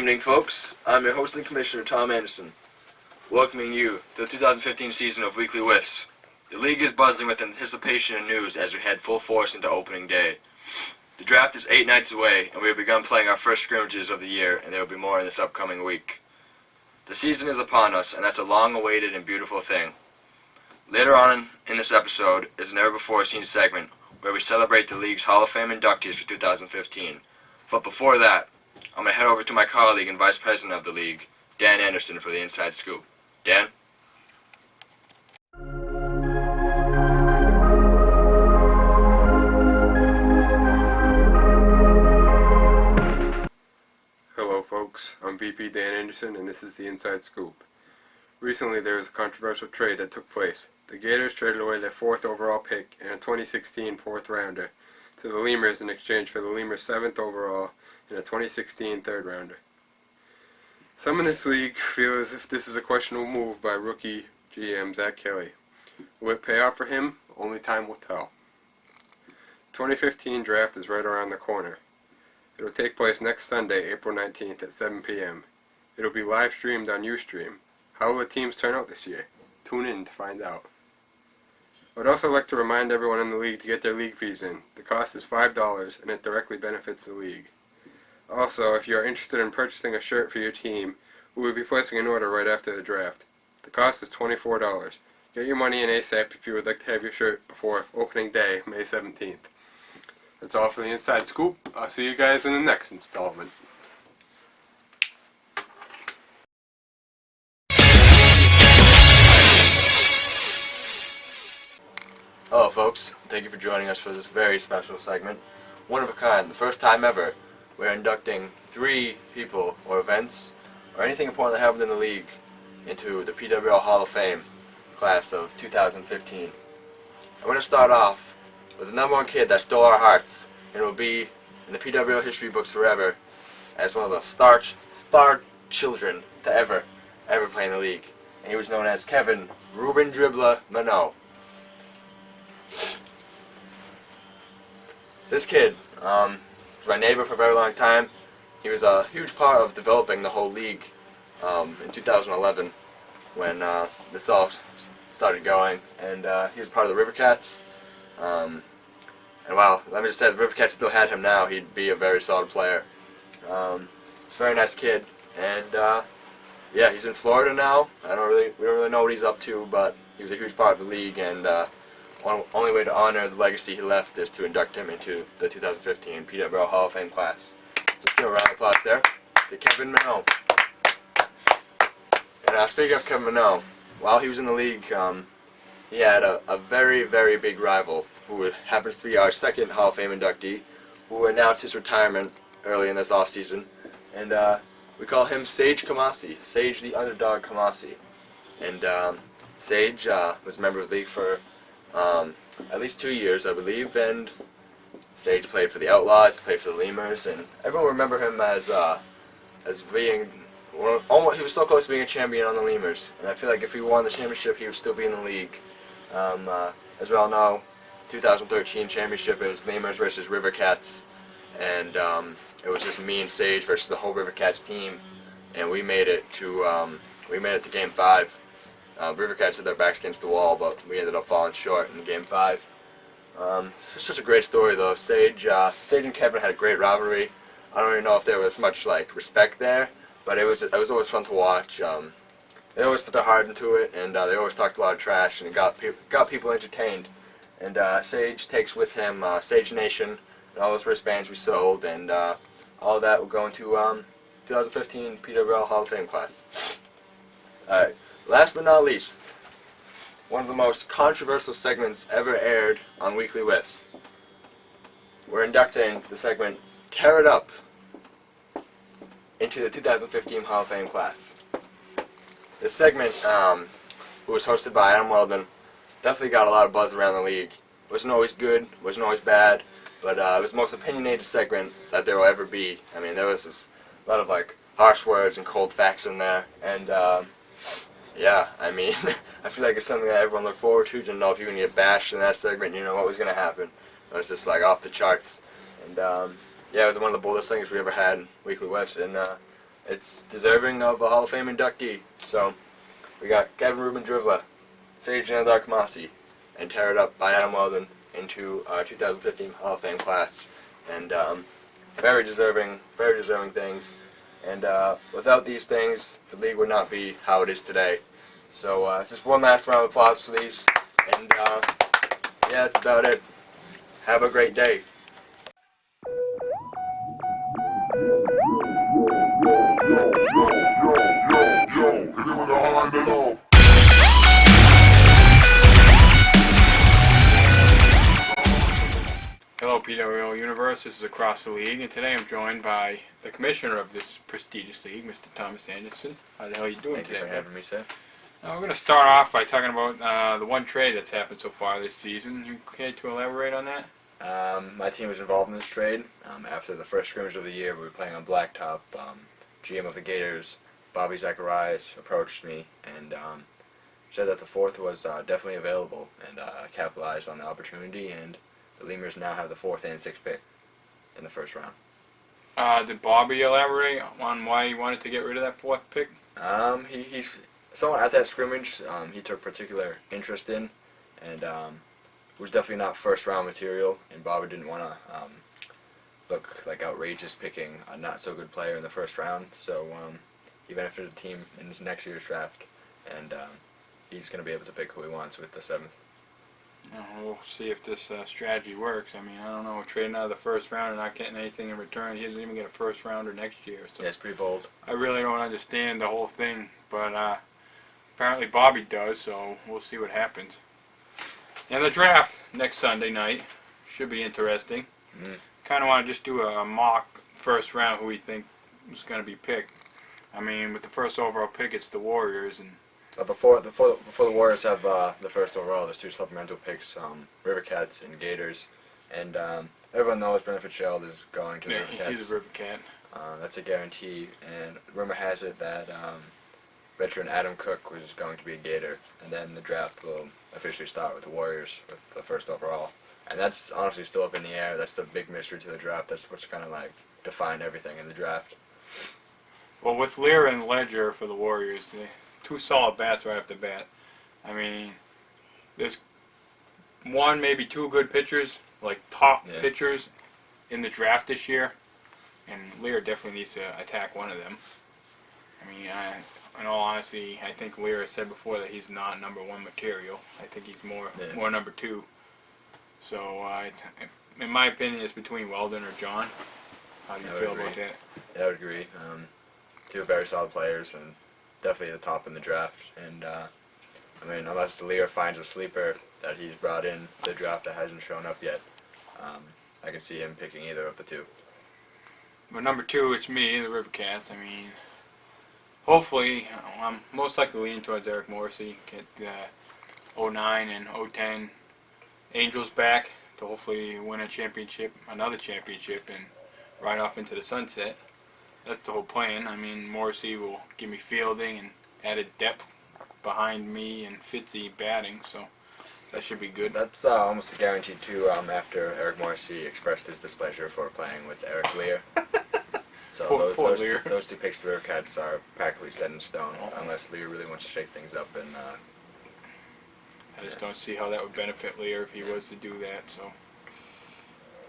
evening, folks. I'm your host and commissioner, Tom Anderson, welcoming you to the 2015 season of Weekly Wiffs. The league is buzzing with anticipation and news as we head full force into opening day. The draft is 8 nights away, and we have begun playing our first scrimmages of the year, and there will be more in this upcoming week. The season is upon us, and that's a long-awaited and beautiful thing. Later on in this episode is a never-before-seen segment where we celebrate the league's Hall of Fame inductees for 2015. But before that, I'm going to head over to my colleague and vice president of the league, Dan Anderson, for the inside scoop. Dan? Hello folks, I'm VP Dan Anderson and this is the Inside Scoop. Recently there was a controversial trade that took place. The Gators traded away their 4th overall pick and a 2016 4th rounder to the Lemurs in exchange for the Lemurs' 7th overall and a 2016 3rd rounder. Some in this league feel as if this is a questionable move by rookie GM Zach Kelly. Will it pay off for him? Only time will tell. The 2015 draft is right around the corner. It will take place next Sunday, April 19th at 7 p.m. It will be live streamed on Ustream. How will the teams turn out this year? Tune in to find out. I would also like to remind everyone in the league to get their league fees in. The cost is $5 and it directly benefits the league. Also, if you are interested in purchasing a shirt for your team, we will be placing an order right after the draft. The cost is $24. Get your money in ASAP if you would like to have your shirt before opening day, May 17th. That's all for the Inside Scoop. I'll see you guys in the next installment. Hello, folks. Thank you for joining us for this very special segment. One of a kind, the first time ever, we're inducting 3 people or events or anything important that happened in the league into the PWL Hall of Fame class of 2015. I'm going to start off with the #1 kid that stole our hearts, and will be in the PWL history books forever as one of the star children to ever play in the league. And he was known as Kevin Ruben Dribbler Minot. This kid was my neighbor for a very long time. He was a huge part of developing the whole league in 2011 when this all started going, and he was part of the River Cats. And wow, let me just say, the River Cats still had him now, he'd be a very solid player. He's a very nice kid, and yeah, he's in Florida now. We don't really know what he's up to, but he was a huge part of the league, and only way to honor the legacy he left is to induct him into the 2015 PWL Hall of Fame class. Let's give a round of applause there to Kevin Minot. And speaking of Kevin Minot, while he was in the league, he had a very, very big rival who happens to be our 2nd Hall of Fame inductee, who announced his retirement early in this offseason. And we call him Sage Kamasi, Sage the Underdog Kamasi. And Sage was a member of the league for at least 2 years, I believe, and Sage played for the Outlaws, played for the Lemurs, and everyone remember him as being almost, he was so close to being a champion on the Lemurs, and I feel like if he won the championship, he would still be in the league. As we all know, 2013 championship, it was Lemurs versus River Cats, and it was just me and Sage versus the whole River Cats team, and we made it to Game 5. River Cats had their backs against the wall, but we ended up falling short in Game 5. It's such a great story, though. Sage and Kevin had a great rivalry. I don't even know if there was much respect there, but it was always fun to watch. They always put their heart into it, and they always talked a lot of trash, and it got people entertained. And Sage takes with him Sage Nation and all those wristbands we sold, and all of that will go into 2015 PWL Hall of Fame class. All right. Last but not least, one of the most controversial segments ever aired on Weekly Wiffs. We're inducting the segment Tear It Up into the 2015 Hall of Fame class. This segment, who was hosted by Adam Weldon, definitely got a lot of buzz around the league. It wasn't always good, wasn't always bad, but it was the most opinionated segment that there will ever be. I mean, there was a lot of harsh words and cold facts in there, and yeah, I mean, I feel like it's something that everyone looked forward to. Didn't know if you were going to get bashed in that segment, you know what was going to happen. It was just off the charts. And yeah, it was one of the boldest things we ever had in Weekly Wiffs, and it's deserving of a Hall of Fame inductee. So we got Kevin Ruben Drivla, Sage Nandar Kamasi, and teared up by Adam Weldon into 2015 Hall of Fame class. And very deserving things. And without these things, the league would not be how it is today. So just one last round of applause for these. And yeah, that's about it. Have a great day. Hello PWO Universe, this is Across the League, and today I'm joined by the commissioner of this prestigious league, Mr. Thomas Anderson. How the hell are you doing today? Thank you for having me, sir. We're going to start off by talking about the one trade that's happened so far this season. You care to elaborate on that? My team was involved in this trade. After the first scrimmage of the year, we were playing on Blacktop. GM of the Gators, Bobby Zacharias, approached me and said that the fourth was definitely available, and capitalized on the opportunity, and the Lemurs now have the 4th and 6th pick in the first round. Did Bobby elaborate on why he wanted to get rid of that 4th pick? He's someone at that scrimmage he took particular interest in, and was definitely not first round material, and Bobby didn't want to look like outrageous picking a not so good player in the first round, so he benefited the team in his next year's draft, and he's going to be able to pick who he wants with the 7th. We'll see if this strategy works. I mean, I don't know, trading out of the first round and not getting anything in return. He doesn't even get a first rounder next year. So Yeah, it's pretty bold. I really don't understand the whole thing, but apparently Bobby does, so we'll see what happens. And the draft next Sunday night should be interesting. Kind of want to just do a mock first round who we think is going to be picked. I mean, with the first overall pick, it's the Warriors, and But before the Warriors have the first overall, there's 2 supplemental picks, River Cats and Gators, and everyone knows Brendan Fitzgerald is going to the River Cats. He's a River Cat. That's a guarantee, and rumor has it that veteran Adam Cook was going to be a Gator, and then the draft will officially start with the Warriors with the first overall. And that's honestly still up in the air. That's the big mystery to the draft. That's what's kind of like defined everything in the draft. Well, with Lear and Ledger for the Warriors, they 2 solid bats right off the bat. I mean, there's 1, maybe 2 good pitchers, like top pitchers in the draft this year, and Lear definitely needs to attack one of them. I mean, in all honesty, I think Lear has said before that he's not number 1 material. I think he's more number 2. So, in my opinion, it's between Weldon or John. How do you feel about that? Yeah, I would agree. 2 very solid players, and definitely the top in the draft. And I mean, unless Lear finds a sleeper that he's brought in the draft that hasn't shown up yet, I can see him picking either of the 2. But number 2, it's me, the River Cats. I mean, hopefully, I'm most likely leaning towards Eric Morrissey. Get the 09 and 010 Angels back to hopefully win a championship, another championship, and ride off into the sunset. That's the whole plan. I mean, Morrissey will give me fielding and added depth behind me and Fitzy batting, so that should be good. That's almost a guarantee too. After Eric Morrissey expressed his displeasure for playing with Eric Lear, so Poor Lear. those 2 picks for the River Cats are practically set in stone, unless Lear really wants to shake things up. And I just don't see how that would benefit Lear if he was to do that. So,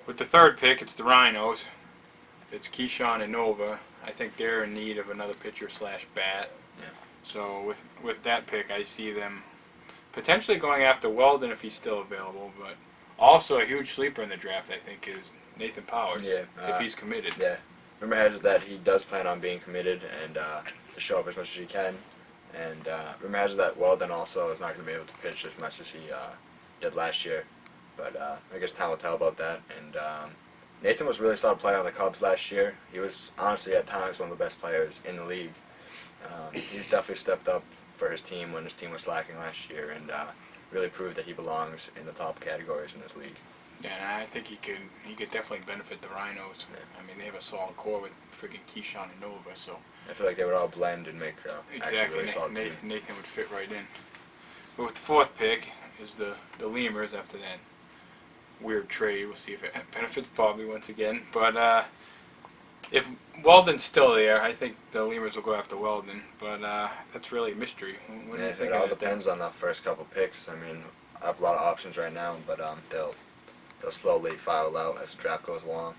with the 3rd pick, it's the Rhinos. It's Keyshawn and Nova. I think they're in need of another pitcher / bat. Yeah. So with that pick, I see them potentially going after Weldon if he's still available, but also a huge sleeper in the draft, I think, is Nathan Powers, if he's committed. Yeah. Rumor has it that he does plan on being committed and to show up as much as he can. And rumor has it that Weldon also is not going to be able to pitch as much as he did last year. But I guess time will tell about that. And Nathan was a really solid player on the Cubs last year. He was honestly at times one of the best players in the league. He's definitely stepped up for his team when his team was slacking last year, and really proved that he belongs in the top categories in this league. Yeah, and I think he could definitely benefit the Rhinos. Yeah. I mean, they have a solid core with freaking Keyshawn and Nova, so I feel like they would all blend and make actually a really solid team. Nathan would fit right in. But with the 4th pick is the Lemurs after that weird trade. We'll see if it benefits Bobby once again. But If Weldon's still there, I think the Lemurs will go after Weldon, but that's really a mystery. What do you Yeah, think it of all that? depends on the first couple picks. I mean, I have a lot of options right now, but they'll slowly file out as the draft goes along,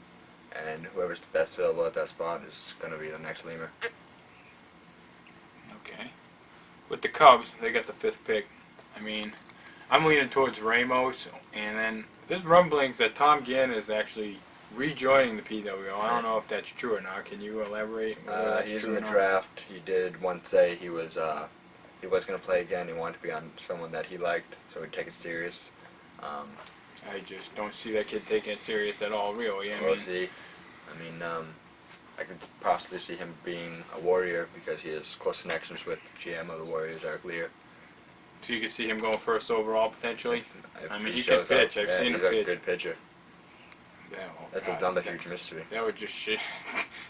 and whoever's the best available at that spot is going to be the next Lemur. Okay. With the Cubs, they got the 5th pick. I mean, I'm leaning towards Ramos, and then there's rumblings that Tom Ginn is actually rejoining the PWO. I don't know if that's true or not. Can you elaborate? He's in the draft. He did once say he was going to play again. He wanted to be on someone that he liked, so he'd take it serious. I just don't see that kid taking it serious at all, really. We'll see. I mean, I could possibly see him being a Warrior because he has close connections with the GM of the Warriors, Eric Lear. So you could see him going 1st overall potentially. If I mean, he shows can pitch. up, I've yeah, seen him he's a pitch. good pitcher. That's another huge mystery. That would just shake.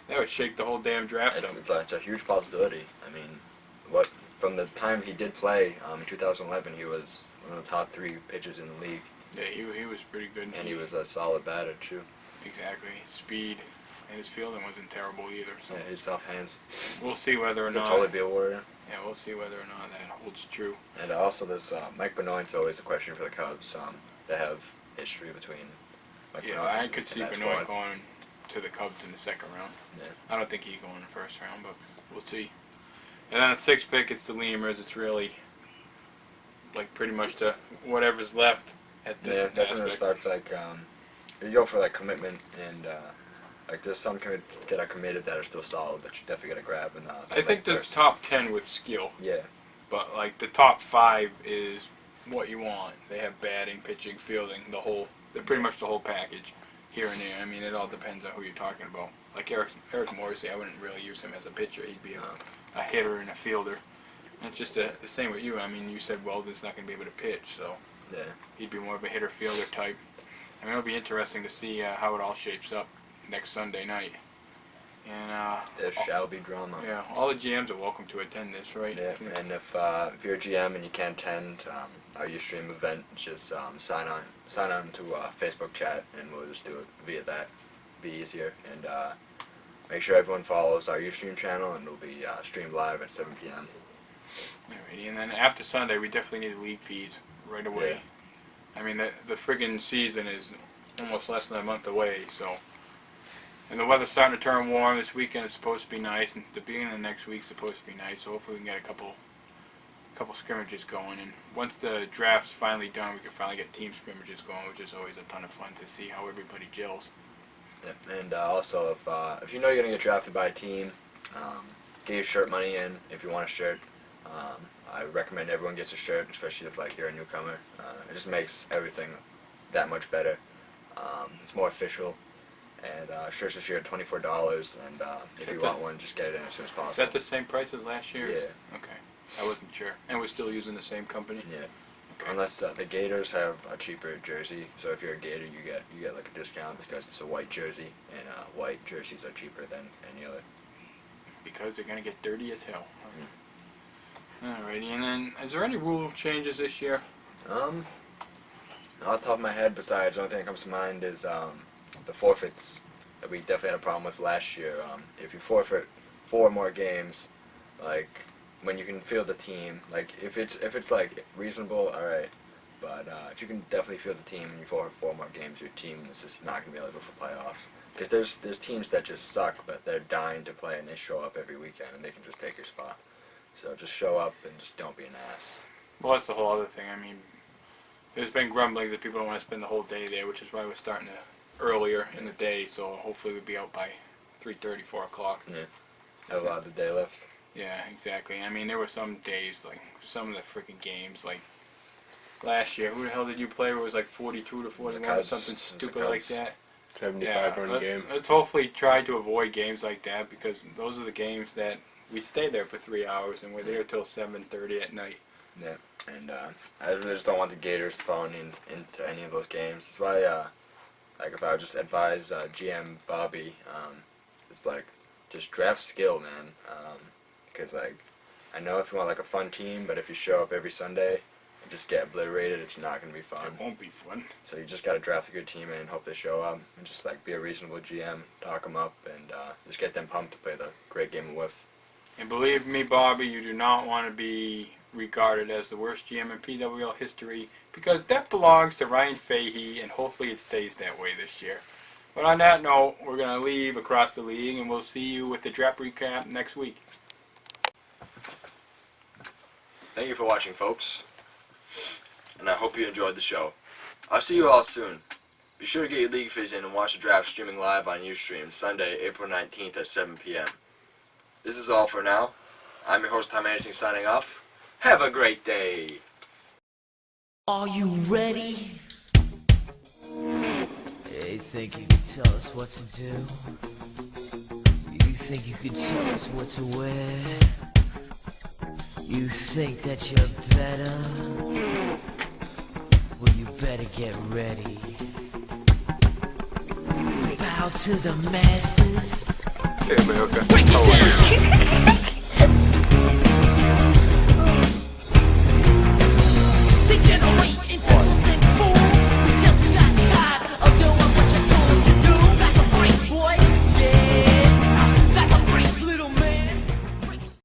That would shake the whole damn draft up. It's a huge possibility. I mean, from the time he did play in 2011, he was one of the top 3 pitchers in the league. Yeah, he was pretty good. And he was a solid batter too. Exactly. Speed and his fielding wasn't terrible either. So yeah, he's off hands. we'll see whether or He'll not. totally be a Warrior. Yeah, we'll see whether or not that holds true. And also, there's Mike Benoit's always a question for the Cubs. They have history between. Mike Yeah, Benoit I could see and that Benoit squad. going to the Cubs in the 2nd round. Yeah. I don't think he'd go in the 1st round, but we'll see. And then the 6th pick, it's the Lemurs. It's really like pretty much the whatever's left at this Yeah, that's when it aspect. starts like you go for like commitment and like there's some commits that are committed that are still solid that you definitely gotta grab and I think there's first. top 10 with skill, Yeah, but like the top 5 is what you want. They have batting, pitching, fielding, they're pretty much the whole package here and there. I mean, it all depends on who you're talking about. Like Eric Morrissey, I wouldn't really use him as a pitcher. He'd be a hitter and a fielder. And it's just the same with you. I mean, you said Weldon's not going to be able to pitch, so yeah. he'd be more of a hitter-fielder type. I mean, it'll be interesting to see how it all shapes up next Sunday night. And There shall be drama. yeah, all the GMs are welcome to attend this, right? Yeah, and if you're a GM and you can't attend our Ustream event, just sign on to Facebook chat, and we'll just do it via that. Be easier, and make sure everyone follows our Ustream channel, and it'll be streamed live at 7 p.m. Alrighty, and then after Sunday, we definitely need league fees right away. I mean, the friggin' season is almost less than a month away, so. And the weather's starting to turn warm. This weekend is supposed to be nice, and the beginning of next week's supposed to be nice. So hopefully we can get a couple scrimmages going. And once the draft's finally done, we can finally get team scrimmages going, which is always a ton of fun to see how everybody gels. Yeah. And also, if you know you're gonna get drafted by a team, get your shirt money in if you want a shirt. I recommend everyone gets a shirt, especially if like you're a newcomer. It just makes everything that much better. It's more official. And shirts this year at $24, and if you want one, just get it in as soon as possible. Is that the same price as last year's? Yeah. Okay. I wasn't sure. And we're still using the same company? Yeah. Okay. Unless the Gators have a cheaper jersey, so if you're a Gator, you get like a discount because it's a white jersey, and white jerseys are cheaper than any other. Because they're going to get dirty as hell. Alrighty, and then, is there any rule changes this year? Off the top of my head, besides, the only thing that comes to mind is the forfeits that we definitely had a problem with last year. If you forfeit 4 more games, like when you can field the team, like if it's like reasonable, all right. But if you can definitely field the team and you forfeit 4 more games, your team is just not going to be eligible for playoffs. Because there's teams that just suck, but they're dying to play and they show up every weekend and they can just take your spot. So just show up and just don't be an ass. Well, that's the whole other thing. I mean, there's been grumblings that people don't want to spend the whole day there, which is why we're starting earlier in the day, so hopefully we'll be out by 3:30, 4 o'clock. Yeah. Have a lot of the day left. Yeah, exactly. I mean, there were some days, like, some of the freaking games, like, last year, who the hell did you play where it was like 42 to 41 or something stupid like that? 75 run let's, game. let's hopefully try to avoid games like that, because those are the games that we stay there for 3 hours and we're there till 7:30 at night. Yeah. And I really just don't want the Gators falling into any of those games. That's why, like, if I would just advise GM Bobby, it's like, just draft skill, man. Because, like, I know if you want, like, a fun team, but if you show up every Sunday, just get obliterated, it's not going to be fun. It won't be fun. So you just got to draft a good team and hope they show up, and just like be a reasonable GM, talk them up, and just get them pumped to play the great game of Wiffs. And believe me, Bobby, you do not want to be regarded as the worst GM in PWL history, because that belongs to Ryan Fahey, and hopefully it stays that way this year. But on that note, we're going to leave across the league, and we'll see you with the draft recap next week. Thank you for watching, folks, and I hope you enjoyed the show. I'll see you all soon. Be sure to get your league fizz in and watch the draft streaming live on Ustream Sunday, April 19th at 7 p.m. This is all for now. I'm your host, Tom Anderson, signing off. Have a great day. Are you ready? Hey, think you can tell us what to do? You think you can tell us what to wear? You think that you're better? Well, you better get ready. Bow to the masters. Hey, America. Break it down.